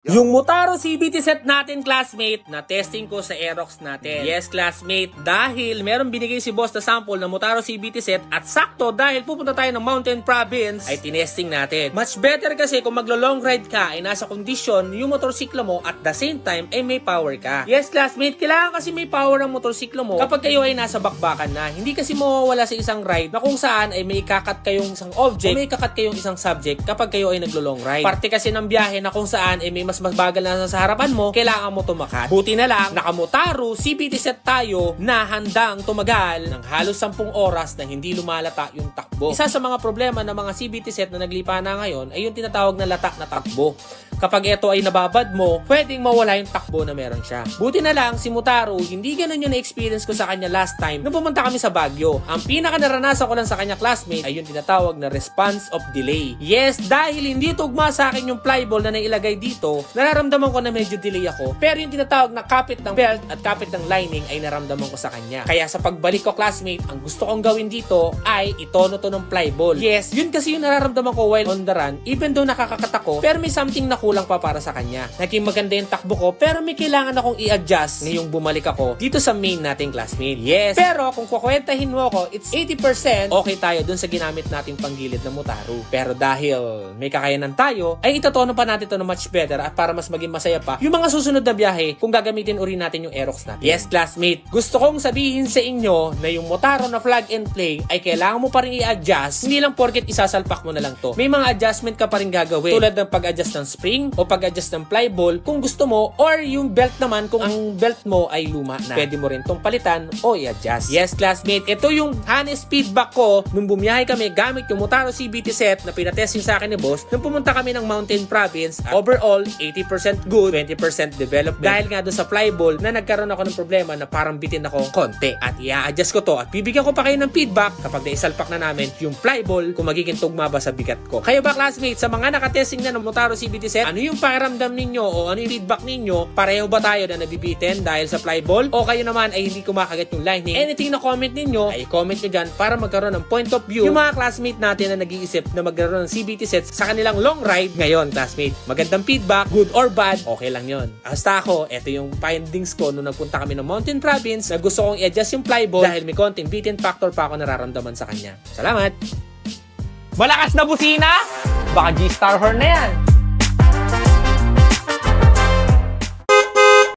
Yung Motaro CVT set natin, classmate, na testing ko sa Aerox natin. Yes, classmate, dahil meron binigay si boss na sample na Motaro CVT set at sakto dahil pupunta tayo ng Mountain Province ay tinesting natin. Much better kasi kung maglo-long ride ka ay nasa kondisyon yung motorsiklo mo at the same time ay may power ka. Yes, classmate, kailangan kasi may power ang motorsiklo mo kapag kayo ay nasa bakbakan na. Hindi kasi mawawala sa isang ride na kung saan ay may ikakat kayong isang object o may ikakat kayong isang subject kapag kayo ay naglo-long ride. Parte kasi ng biyahe na kung saan ay may mas bagal na sa harapan mo, kailangan mo tumakat. Buti na lang, naka-Motaro CVT set tayo na handang tumagal ng halos 10 oras na hindi lumalata yung takbo. Isa sa mga problema ng mga CVT set na naglipa na ngayon ay yung tinatawag na lata na takbo. Kapag ito ay nababad mo, pwedeng mawala yung takbo na meron siya. Buti na lang, si Motaro, hindi ganun yung na-experience ko sa kanya last time nung pumunta kami sa Baguio. Ang pinaka naranasan ko lang sa kanya, classmate, ay yung tinatawag na response of delay. Yes, dahil hindi tugma sa akin yung flyball na nailagay dito, nararamdaman ko na medyo delay ako. Pero yung tinatawag na kapit ng belt at kapit ng lining ay naramdaman ko sa kanya. Kaya sa pagbalik ko, classmate, ang gusto kong gawin dito ay itono to ng flyball. Yes, yun kasi yung nararamdaman ko while on the run, even though nakakakat ako, pero may something na kulang pa para sa kanya. Naging maganda yung takbo ko, pero may kailangan akong i-adjust ngayong bumalik ako dito sa main nating classmate. Yes, pero kung kukwentahin mo ako, it's 80% okay tayo dun sa ginamit nating panggilid na Motaro. Pero dahil may kakayanan tayo, ay itatono pa natin to na much better at para mas maging masaya pa yung mga susunod na biyahe kung gagamitin uri natin yung Aerox natin. Yes, classmate, gusto kong sabihin sa inyo na yung Motaro na flag and play ay kailangan mo pa rin i-adjust, hindi lang porket isasalpak mo na lang to. May mga adjustment ka pa rin gagawin tulad ng pag-adjust ng spring o pag-adjust ng flyball kung gusto mo, or yung belt naman kung ang belt mo ay luma na. Pwede mo rin tong palitan o i-adjust. Yes, classmate, ito yung honest feedback ko nung bumiyahe kami gamit yung Motaro CVT set na pinatesting sa akin ni boss nung pumunta kami ng Mountain Province. Overall, 80% good, 20% development. Dahil nga doon sa flyball na nagkaroon ako ng problema na parang bitin ako konti. At i-adjust ko to at bibigyan ko pa kayo ng feedback kapag naisalpak na namin yung flyball kung magiging tugma ba sa bigat ko. Kayo ba, classmates, sa mga nakatesting na ng Motaro CVT set, ano yung pakiramdam ninyo o ano yung feedback ninyo? Pareho ba tayo na nabibitin dahil sa flyball? O kayo naman ay hindi kumakagat yung lining? Anything na comment ninyo, ay comment nyo dyan para magkaroon ng point of view yung mga classmate natin na nag-iisip na magkaroon ng CVT sets sa kanilang long ride ngayon, classmate. Magandang feedback, good or bad, okay lang yon. Basta ako, ito yung findings ko nung nagpunta kami ng Mountain Province na gusto kong i-adjust yung flyball dahil may konting beaten factor pa ako nararamdaman sa kanya. Salamat! Malakas na busina? Baka G-Star horn na yan.